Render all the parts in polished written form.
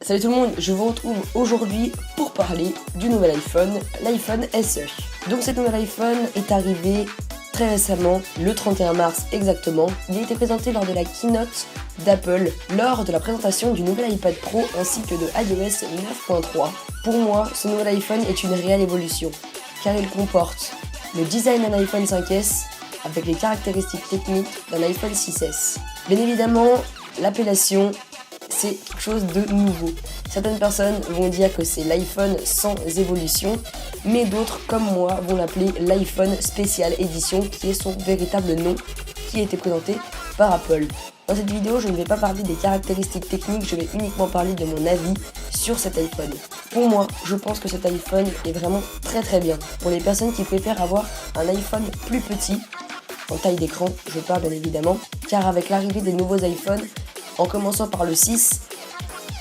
Salut tout le monde, je vous retrouve aujourd'hui pour parler du nouvel iPhone, l'iPhone SE. Donc cet nouvel iPhone est arrivé très récemment, le 31 mars exactement. Il a été présenté lors de la keynote d'Apple, lors de la présentation du nouvel iPad Pro ainsi que de iOS 9.3. Pour moi, ce nouvel iPhone est une réelle évolution, car il comporte le design d'un iPhone 5S avec les caractéristiques techniques d'un iPhone 6S. Bien évidemment, l'appellation, c'est quelque chose de nouveau. Certaines personnes vont dire que c'est l'iPhone sans évolution, mais d'autres, comme moi, vont l'appeler l'iPhone Special Edition, qui est son véritable nom, qui a été présenté par Apple. Dans cette vidéo, je ne vais pas parler des caractéristiques techniques, je vais uniquement parler de mon avis sur cet iPhone. Pour moi, je pense que cet iPhone est vraiment très bien. Pour les personnes qui préfèrent avoir un iPhone plus petit, en taille d'écran, je parle bien évidemment, car avec l'arrivée des nouveaux iPhones, en commençant par le 6,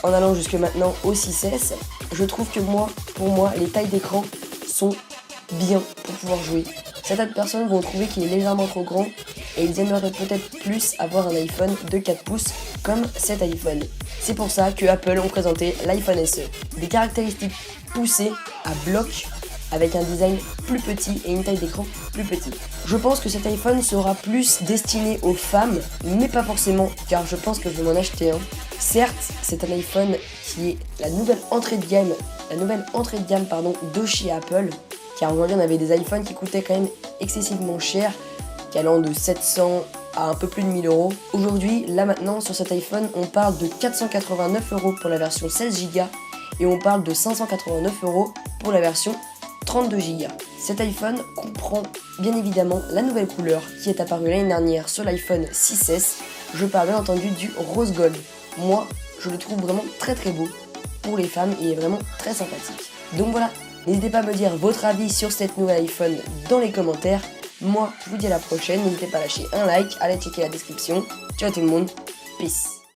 en allant jusque maintenant au 6S, je trouve que pour moi, les tailles d'écran sont bien pour pouvoir jouer. Certaines personnes vont trouver qu'il est légèrement trop grand et ils aimeraient peut-être plus avoir un iPhone de 4 pouces comme cet iPhone. C'est pour ça que Apple ont présenté l'iPhone SE. Des caractéristiques poussées à bloc avec un design plus petit et une taille d'écran plus petite. Je pense que cet iPhone sera plus destiné aux femmes, mais pas forcément, car je pense que je vais m'en acheter un. Certes, c'est un iPhone qui est la nouvelle entrée de gamme de chez Apple, car aujourd'hui on avait des iPhones qui coûtaient quand même excessivement cher, qui allant de 700 à un peu plus de 1000 euros. Aujourd'hui, là maintenant, sur cet iPhone, on parle de 489 euros pour la version 16 Go et on parle de 589 euros pour la version 32 Go. Cet iPhone comprend bien évidemment la nouvelle couleur qui est apparue l'année dernière sur l'iPhone 6S. Je parle bien entendu du rose gold. Moi, je le trouve vraiment très beau pour les femmes et il est vraiment très sympathique. Donc voilà, n'hésitez pas à me dire votre avis sur cette nouvelle iPhone dans les commentaires. Moi, je vous dis à la prochaine, n'hésitez pas à lâcher un like, allez checker la description. Ciao tout le monde, peace.